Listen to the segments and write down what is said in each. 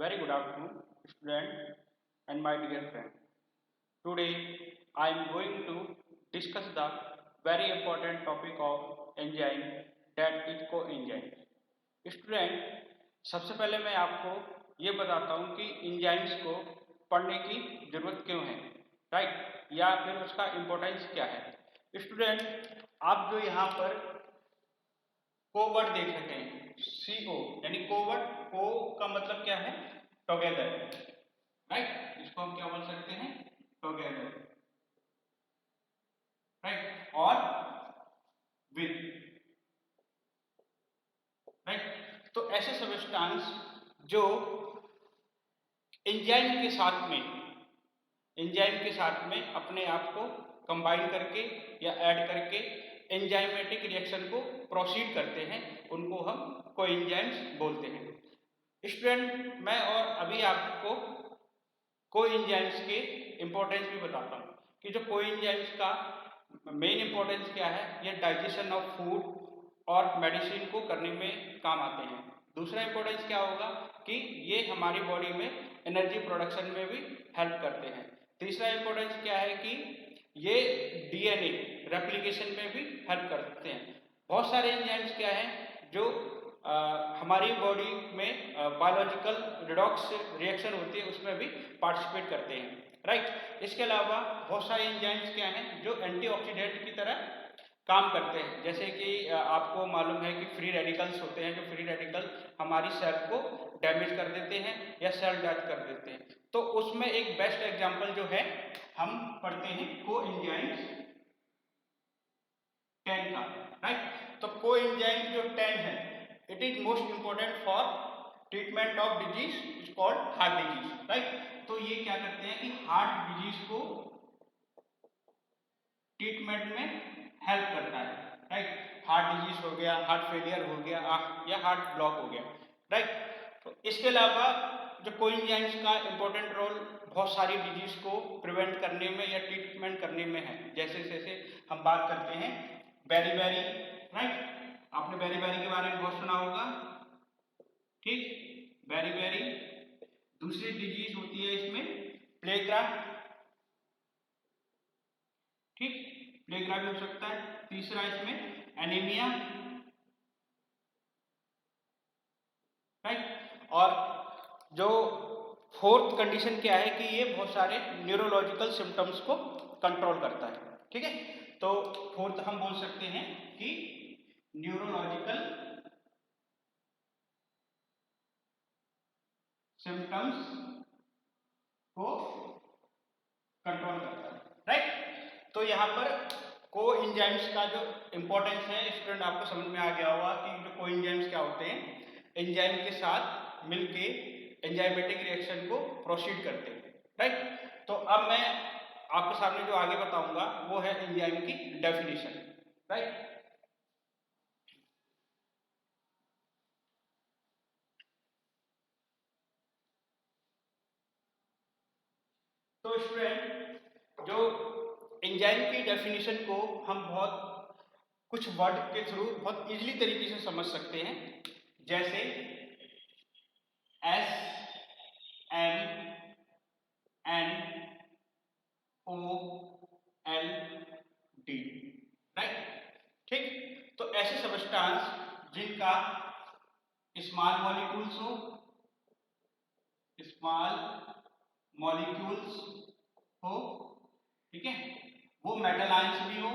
Very good afternoon, student and my dear friend. Today I am going to discuss the very important topic of enzyme, that is coenzyme. Student, सबसे पहले मैं आपको ये बताता हूँ कि एंजाइम्स को पढ़ने की जरूरत क्यों है, राइट, या फिर उसका इम्पोर्टेंस क्या है। स्टूडेंट, आप जो यहाँ पर कोवर्ड देख रहे हैं, CO यानी कोवर्ड, को का मतलब क्या है, टुगेदर, राइट। इसको हम क्या बोल सकते हैं, टुगेदर, राइट, और विद, राइट। तो ऐसे सब्सटेंस जो एंजाइम के साथ में अपने आप को कंबाइन करके या ऐड करके एंजाइमेटिक रिएक्शन को प्रोसीड करते हैं, उनको हम कोएंजाइम्स बोलते हैं। स्टूडेंट, मैं और अभी आपको कोएंजाइम्स के इंपॉर्टेंस भी बताता हूँ कि जो कोएंजाइम्स का मेन इंपॉर्टेंस क्या है, ये डाइजेशन ऑफ फूड और मेडिसिन को करने में काम आते हैं। दूसरा इंपॉर्टेंस क्या होगा कि ये हमारी बॉडी में एनर्जी प्रोडक्शन में भी हेल्प करते हैं। तीसरा इंपॉर्टेंस क्या है कि ये DNA रेप्लिकेशन में भी हेल्प करते हैं। बहुत सारे एंजाइम्स क्या हैं जो हमारी बॉडी में बायोलॉजिकल रिडॉक्स रिएक्शन होती है, उसमें भी पार्टिसिपेट करते हैं, राइट। इसके अलावा बहुत सारे एंजाइम्स क्या हैं जो एंटीऑक्सीडेंट की तरह काम करते हैं। जैसे कि आपको मालूम है कि फ्री रेडिकल्स होते हैं, जो फ्री रेडिकल हमारी सेल को डैमेज कर देते हैं या सेल डेथ कर देते हैं। तो उसमें एक बेस्ट एग्जांपल जो है, हम पढ़ते हैं कोएंजाइम्स 10 का, राइट। तो कोएंजाइम जो 10 है, it is most important for treatment of disease is called heart disease, right. तो ये क्या करते हैं कि हार्ट डिजीज को ट्रीटमेंट में हेल्प करता है, राइट। हार्ट डिजीज हो गया, हार्ट फेलियर हो गया या हार्ट ब्लॉक हो गया, राइट। तो इसके अलावा जो कोएंजाइम्स का इंपॉर्टेंट रोल बहुत सारी डिजीज को प्रिवेंट करने में या ट्रीटमेंट करने में है। जैसे जैसे हम बात करते हैं बेरी, राइट, आपने बेरी के बारे में बहुत सुना होगा, ठीक। बेरी, दूसरी डिजीज होती है इसमें प्लेग्रा, ठीक, प्लेग्रा भी हो सकता है। तीसरा इसमें एनीमिया, राइट। और जो फोर्थ कंडीशन क्या है कि ये बहुत सारे न्यूरोलॉजिकल सिम्टम्स को कंट्रोल करता है, ठीक है। तो फोर्थ हम बोल सकते हैं कि न्यूरोलॉजिकल सिम्टम्स को कंट्रोल करता है, राइट। तो यहाँ पर कोएंजाइम्स का जो इंपॉर्टेंस है, स्टूडेंट आपको समझ में आ गया होगा कि जो कोएंजाइम्स क्या होते हैं, एंजाइम के साथ मिलके एंजाइमेटिक रिएक्शन को प्रोसीड करते हैं, राइट। तो अब मैं आपके सामने जो आगे बताऊंगा वो है एंजाइम की डेफिनेशन, राइट। तो स्टूडेंट, जो एंजाइम की डेफिनेशन को हम बहुत कुछ वर्ड के थ्रू बहुत इजीली तरीके से समझ सकते हैं। जैसे SMNOLD, राइट, ठीक। तो ऐसे सब्सटेंस जिनका स्मॉल मॉलिक्यूल्स हो, ठीक है, वो मेटल आयंस भी हो,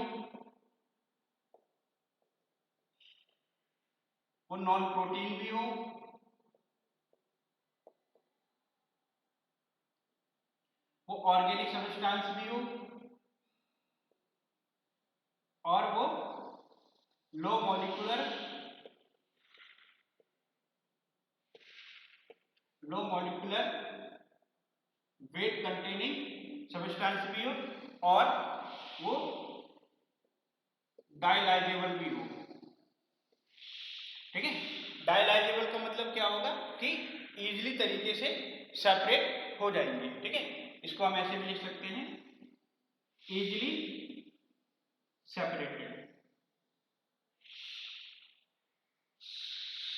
वो नॉन प्रोटीन भी हो, वो ऑर्गेनिक सब्सटेंस भी हो, और वो low molecular weight containing substance भी हो, और वो डायलाइजेबल भी हो, ठीक है। डायलाइजेबल का मतलब क्या होगा कि इजीली तरीके से सेपरेट हो जाएंगे, ठीक है। इसको हम ऐसे भी लिख सकते हैं, इजीली सेपरेटेड,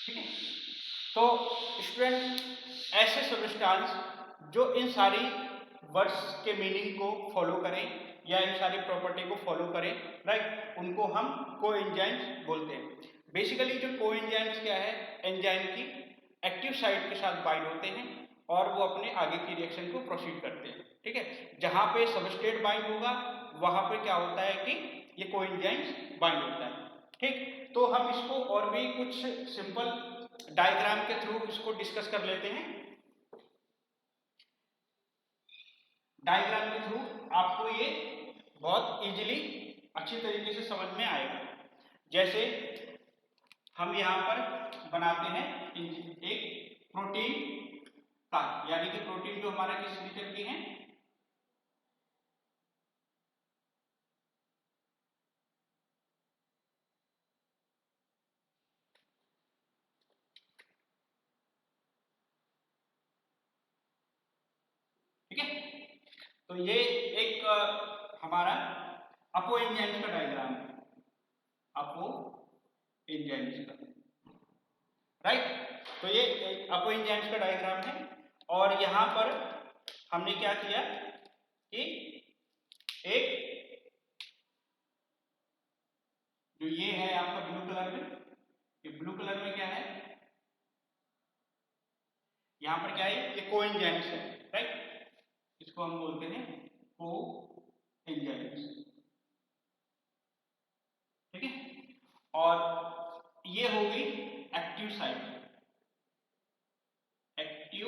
ठीक है। तो स्टूडेंट, ऐसे सब्सटेंस जो इन सारी वर्ड्स के मीनिंग को फॉलो करें या इन सारी प्रॉपर्टी को फॉलो करें, राइट, उनको हम कोएंजाइम्स बोलते हैं। बेसिकली जो कोएंजाइम्स क्या है, एंजाइम की एक्टिव साइट के साथ बाइंड होते हैं और वो अपने आगे की रिएक्शन को प्रोसीड करते हैं। ठीक है, जहां पे सबस्ट्रेट बाइंड होगा वहां पे क्या होता है कि ये कोएंजाइम्स बाइंड होता है। ठीक, तो हम इसको और भी कुछ सिंपल डायग्राम के थ्रू इसको डिस्कस कर लेते हैं। डायग्राम के थ्रू आपको ये बहुत इजीली अच्छी तरीके से समझ में आएगा। जैसे हम यहाँ पर बनाते हैं एक प्रोटीन का, यानी कि प्रोटीन जो हमारा किस नेचर की है, ठीक है। तो ये एक हमारा अपो एंजाइम्स का डायग्राम है, अपो एंजाइम्स का, राइट। तो ये अपो एंजाइम्स का डायग्राम है और यहां पर हमने क्या किया कि एक जो ये है आपका ब्लू कलर में, ये ब्लू कलर में क्या है, यहां पर क्या है, ये कोएंजाइम्स है, राइट, इसको हम बोलते हैं कोएंजाइम्स, ठीक है। और ये होगी active site, active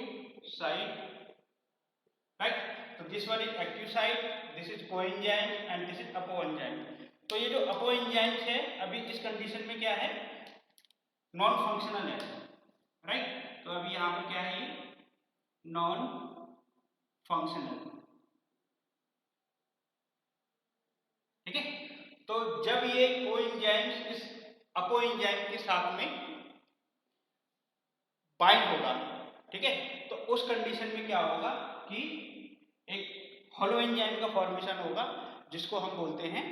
site, right. तो this one is active site, this is coenzyme and this is apo enzyme. तो ये जो अपो एंजाइम्स है अभी इस कंडीशन में क्या है, नॉन फंक्शनल है, राइट। तो अभी यहां पर क्या है, ये नॉन फंक्शनल, ठीक है। तो जब ये कोएंजाइम्स इस अपो एंजाइम के साथ में बाइंड होगा, ठीक है, तो उस कंडीशन में क्या होगा कि एक हॉलो एंजाइम का फॉर्मेशन होगा जिसको हम बोलते हैं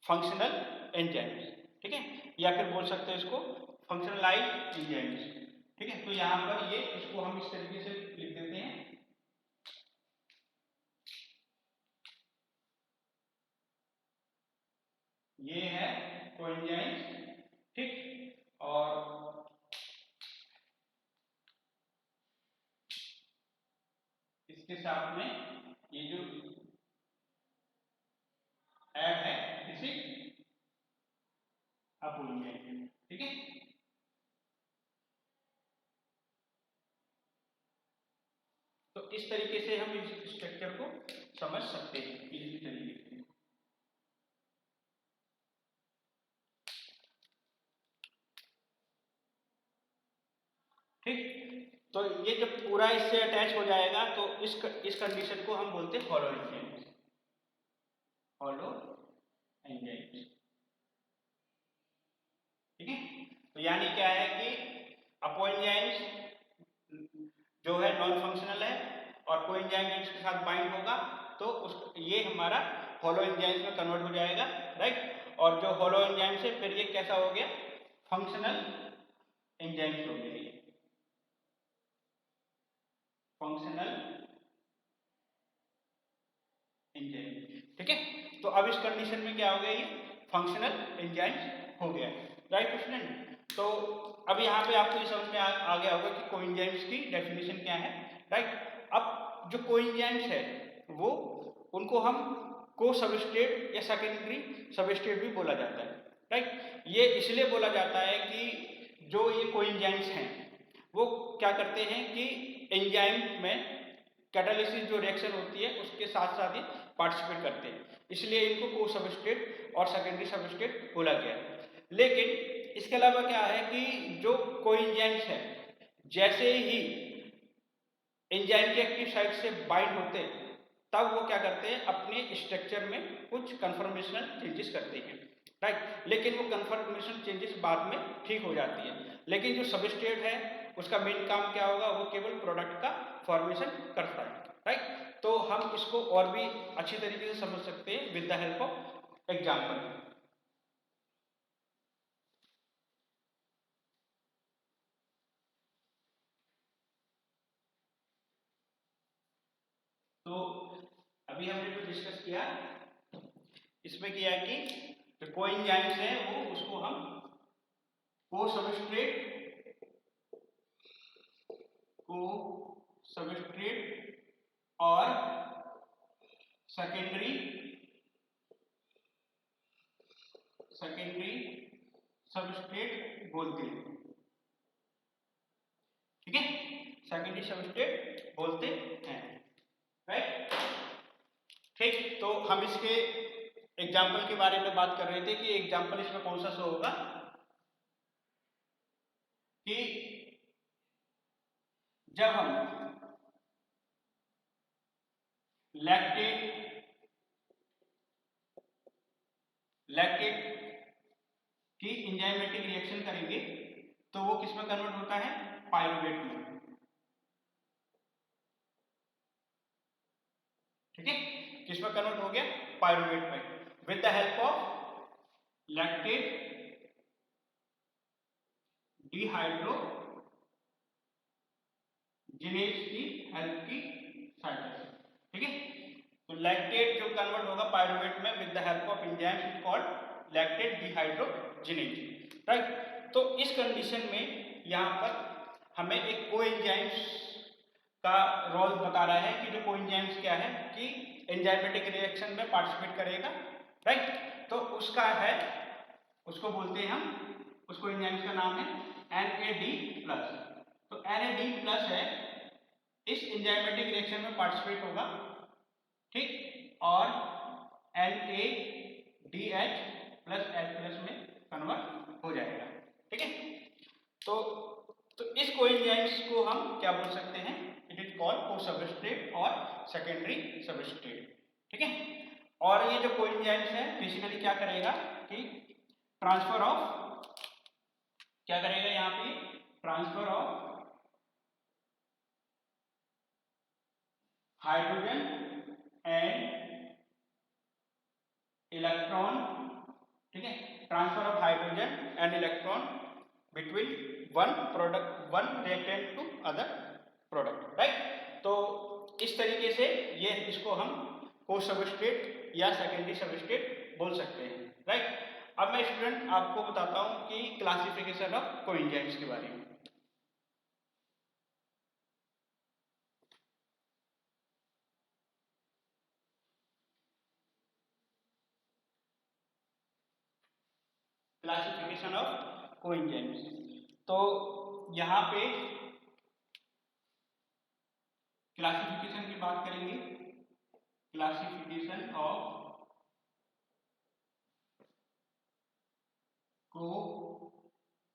फंक्शनल एंजाइम्स, ठीक है, या फिर बोल सकते हैं इसको फंक्शनलाइज्ड एंजाइम्स, ठीक है। तो यहां पर ये इसको हम इस तरीके से लिख देते हैं, ये है कोएंजाइम्स, ठीक, और इसके साथ में ये जो ऐड है दिस इज अपो एंजाइम, ठीक है। तो इस तरीके से हम इस स्ट्रक्चर को समझ सकते हैं इसी तरीके से, ठीक। तो ये जब पूरा इससे अटैच हो जाएगा तो इस कंडीशन को हम बोलते हैं हॉलो एंजाइम्स, हॉलो एंजाइम्स, ठीक है। तो यानी क्या है कि अपो एंजाइम्स जो है नॉन फंक्शनल है और कोएंजाइम इसके साथ बाइंड होगा तो उस ये हमारा हॉलो एंजाइम्स में कन्वर्ट हो जाएगा, राइट। और जो हॉलो एंजाइम से फिर ये कैसा हो गया, फंक्शनल एंजाइम्स हो गया, फंक्शनल एंजाइम, ठीक है। तो अब इस कंडीशन में क्या हो गया, ये फंक्शनल एंजाइम्स हो गया, राइट स्टूडेंट। तो अब यहाँ पे आपको ये समझ में आ गया होगा कि कोएंजाइम्स की डेफिनेशन क्या है, राइट। अब जो कोएंजाइम्स है वो उनको हम को सबस्ट्रेट या सेकेंडरी सबस्ट्रेट भी बोला जाता है, राइट। ये इसलिए बोला जाता है कि जो ये कोएंजाइम्स हैं वो क्या करते हैं कि एंजाइम में कैटालिसिस जो रिएक्शन होती है उसके साथ साथ ही पार्टिसिपेट करते हैं, इसलिए इनको को सबस्ट्रेट और सेकेंडरी सबस्ट्रेट बोला गया है। लेकिन इसके अलावा क्या है कि जो कोएंजाइम्स है जैसे ही एंजाइम के एक्टिव साइट से बाइंड होते हैं तब वो क्या करते हैं, अपने स्ट्रक्चर में कुछ कन्फर्मेशनल चेंजेस करते हैं, राइट। लेकिन वो कन्फर्मेशनल चेंजेस बाद में ठीक हो जाती है, लेकिन जो सबस्ट्रेट है उसका मेन काम क्या होगा, वो केवल प्रोडक्ट का फॉर्मेशन करता है, राइट। तो हम इसको और भी अच्छी तरीके से समझ सकते हैं with the help of example. अभी हमने जो डिस्कस किया इसमें किया है कि जो कोएंजाइम्स है वो उसको हम को सबस्ट्रेट और सेकेंडरी सबस्ट्रेट बोलते हैं। ठीक है, सेकेंडरी सबस्ट्रेट बोलते हैं, राइट। ठीक, तो हम इसके एग्जाम्पल के बारे में बात कर रहे थे कि एग्जाम्पल इसमें कौन सा शो होगा कि जब हम लैक्टेट की एंजाइमेटिक रिएक्शन करेंगे तो वो किस में कन्वर्ट होता है, पायरुवेट में। ठीक है, किस में कन्वर्ट हो गया, पायरुवेट में, with the help of lactate dehydrogenase की हेल्प की सहायता से। ठीक है, तो लैक्टेट जो कन्वर्ट होगा पायरुवेट में with the help of enzyme is called lactate dehydrogenase, right. तो इस कंडीशन में यहाँ पर हमें एक कोएंजाइम्स का रोल बता रहा है कि जो कोएंजाइम्स क्या है कि एंजाइमेटिक रिएक्शन में पार्टिसिपेट करेगा, राइट। तो उसका है, उसको बोलते हैं हम, उसको एंजाइम्स का नाम है NAD+। तो NAD+ है, इस एंजाइमेटिक रिएक्शन में पार्टिसिपेट होगा, ठीक, और NADH+H+ में कन्वर्ट हो जाएगा। ठीक है, तो इस कोएंजाइम्स को हम क्या बोल सकते हैं, इट इज कॉल्ड को सबस्ट्रेट और सेकेंडरी सबस्ट्रेट। ठीक है, और ये जो कोएंजाइम्स है बेसिकली क्या करेगा कि ट्रांसफर ऑफ, क्या करेगा यहाँ पे, transfer of hydrogen and electron. ठीक है, transfer of hydrogen and electron between one reactant to other product, right. तो इस तरीके से ये इसको हम को सबस्ट्रेट या सेकेंडरी सबस्ट्रेट बोल सकते हैं, राइट। अब मैं स्टूडेंट आपको बताता हूं कि क्लासिफिकेशन ऑफ कोएंजाइम्स के बारे में। क्लासिफिकेशन ऑफ कोएंजाइम्स, तो यहाँ पे क्लासिफिकेशन की बात करेंगे, क्लासिफिकेशन ऑफ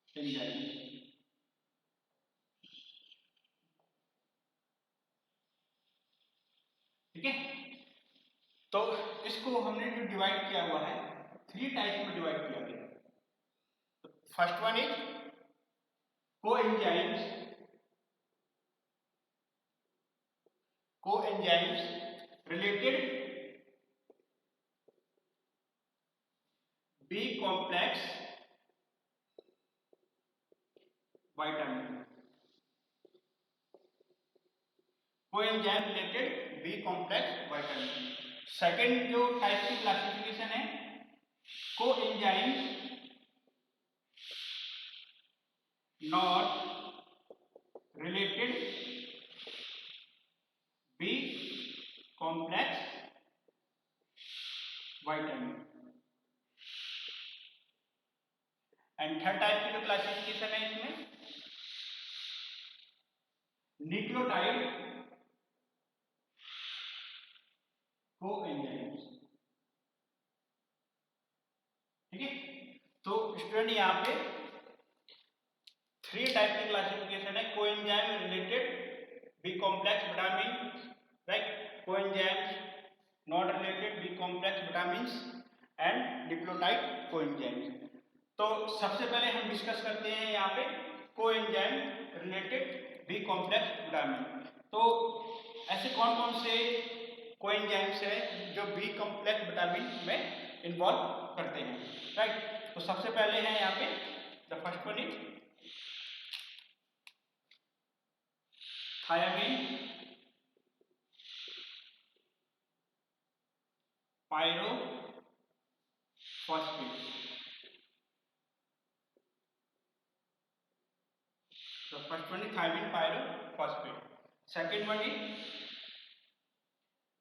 कोएंजाइम्स। ठीक है, तो इसको हमने जो डिवाइड किया हुआ है 3 टाइप्स में डिवाइड किया गया। First one is coenzymes related B complex vitamin, coenzyme related B complex vitamin। Second जो टाइप की क्लासिफिकेशन है, coenzymes not related B complex vitamin। And third type की जो क्लासिफिकेशन है इसमें न्यूक्लियोटाइड कोएंजाइम्स। ठीक है, तो स्टूडेंट यहाँ पे 3 टाइप की क्लासिफिकेशन है, coenzyme related B complex vitamin, right, coenzymes not related B complex vitamins and nucleotide coenzymes. तो सबसे पहले हम डिस्कस करते हैं यहाँ पे coenzyme related B complex vitamin. तो ऐसे कौन कौन से कोएंजाइम्स है जो बी कॉम्प्लेक्स विटामिन में इन्वॉल्व करते हैं, राइट। तो सबसे पहले है यहाँ पे the first one is thiamine, pyrophosphate. तो first one is thiamine pyrophosphate, second one is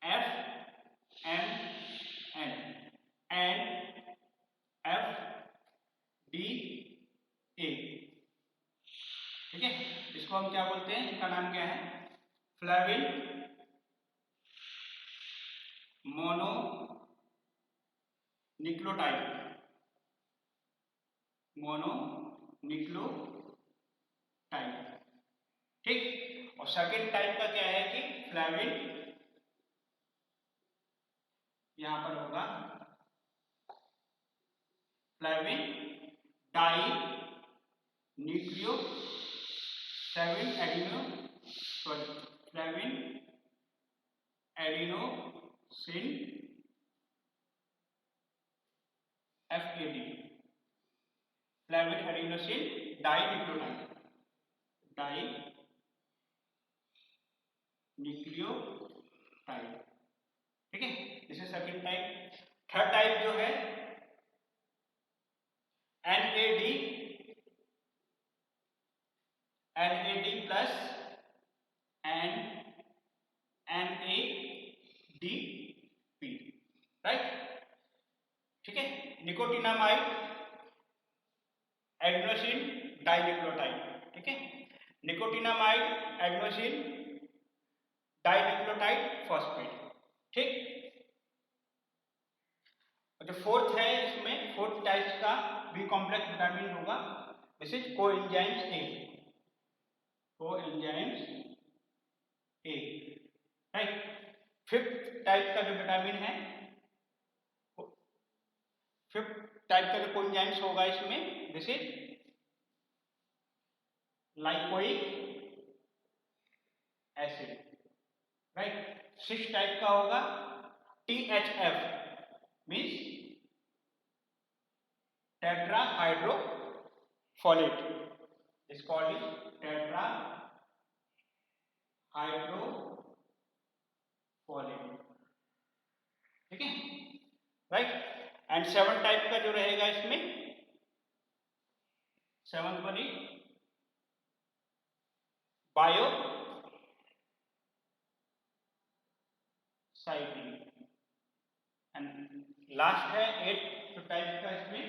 FMN and FDA। ठीक है, इसको हम क्या बोलते हैं, इनका नाम क्या है, फ्लेविन मोनोन्यूक्लियोटाइड, मोनोन्यूक्लियोटाइड। ठीक, और सेकेंड टाइप का क्या है कि फ्लेविन, यहां पर होगा flavin di nucleo 7 adeno, sorry flavin adenosine FAD, flavin adenosine dinucleotide. ठीक है, this is second type. Third type जो है NAD प्लस NADP, राइट। ठीक है, निकोटिनामाइड एडिनोसिन डाइन्यूक्लियोटाइड। ठीक है, निकोटिनामाइड एडिनोसिन डाइन्यूक्लियोटाइड फॉस्फेट। ठीक, जो फोर्थ है, इसमें फोर्थ टाइप का बी कॉम्प्लेक्स विटामिन होगा, this is coenzymes A, right. Fifth type का जो विटामिन है, फिफ्थ टाइप का जो कोएंजाइम्स होगा इसमें, this is lipoic acid, right. Six type का होगा THF, means tetrahydrofolate, is called tetrahydrofolate. ठीक है, राइट। एंड सेवन टाइप का जो रहेगा इसमें, सेवन पर ही बायोसाइटिन, एंड लास्ट है एट टाइप का इसमें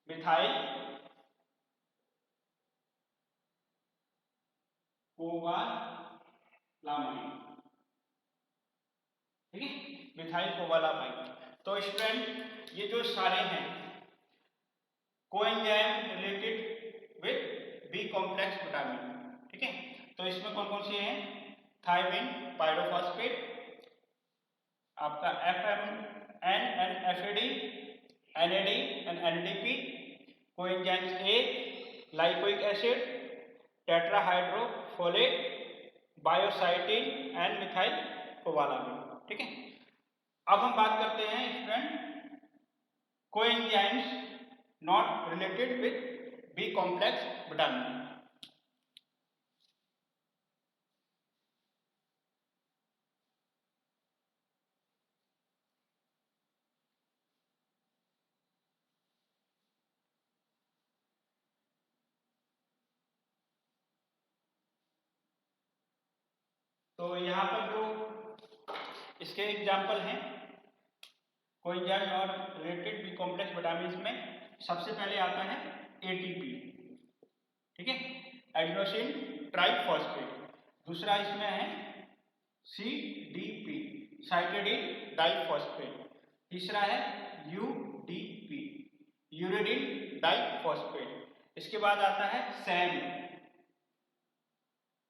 मिथाइल कोबालामाइड। ठीक है, मिथाइल कोबालामाइड। तो स्टूडेंट, ये जो सारे हैं coenzyme related with B complex vitamin. ठीक है, तो इसमें कौन कौन से हैं, थायमिन पायरोफॉस्फेट, आपका FMN and FAD, NAD and NADP, coenzymes A, lipoic acid, tetrahydrofolate, biocytin and methyl cobalamide. ठीक है, अब हम बात करते हैं student coenzymes not related with B complex vitamin. तो यहाँ पर जो इसके एग्जाम्पल हैं कोएंजाइम और रिलेटेड बी कॉम्प्लेक्स विटामिन में, सबसे पहले आता है ATP। ठीक है, एडिनोसिन ट्राइफॉस्फेट। दूसरा इसमें है CDP, साइटिडीन डाइफॉस्फेट। तीसरा है UDP, यूरिडिन डाइफॉस्फेट। इसके बाद आता है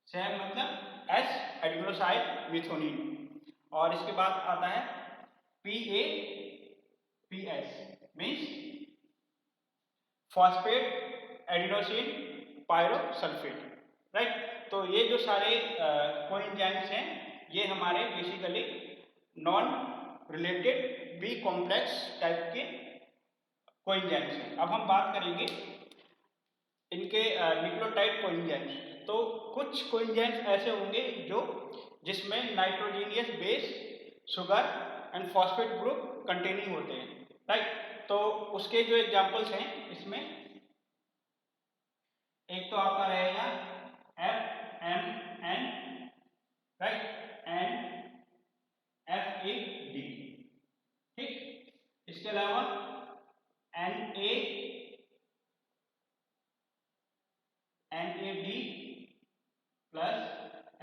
SAM मतलब S एडिनोसाइड मिथोनिन। और इसके बाद आता है PAPS, means phosphate adenosine pyrosulphate, right. तो ये जो सारे कोएंजाइम्स हैं, ये हमारे basically non related B complex type के कोएंजाइम्स हैं। अब हम बात करेंगे इनके न्यूक्लियोटाइड कोएंजाइम्स। तो कुछ कोएंजाइम्स ऐसे होंगे जो जिसमें nitrogenous base sugar and phosphate group containing होते हैं, राइट। तो उसके जो एग्जांपल्स हैं इसमें एक तो आपका रहेगा FMN, राइट, एंड FAD, ठीक। इसके अलावा NAD प्लस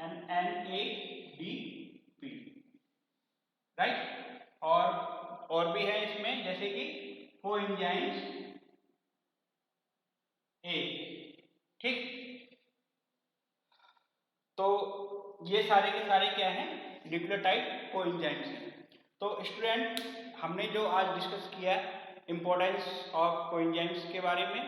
NADP, राइट। और भी है इसमें, जैसे कि कोएंजाइम्स A, ठीक। तो ये सारे के सारे क्या हैं, न्यूक्लियोटाइड कोएंजाइम्स हैं। तो स्टूडेंट, हमने जो आज डिस्कस किया इंपॉर्टेंस ऑफ कोएंजाइम्स के बारे में,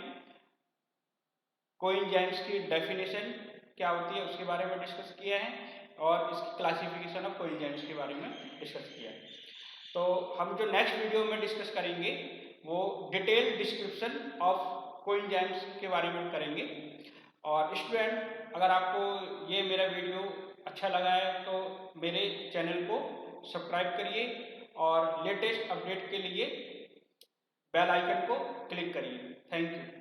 कोएंजाइम्स की डेफिनेशन क्या होती है उसके बारे में डिस्कस किया है, और इसकी क्लासिफिकेशन ऑफ कोएंजाइम्स के बारे में डिस्कस किया है। तो हम जो नेक्स्ट वीडियो में डिस्कस करेंगे वो डिटेल डिस्क्रिप्शन ऑफ कोएंजाइम्स के बारे में करेंगे। और स्टूडेंट, अगर आपको ये मेरा वीडियो अच्छा लगा है तो मेरे चैनल को सब्सक्राइब करिए और लेटेस्ट अपडेट के लिए बेल आइकन को क्लिक करिए। Thank you.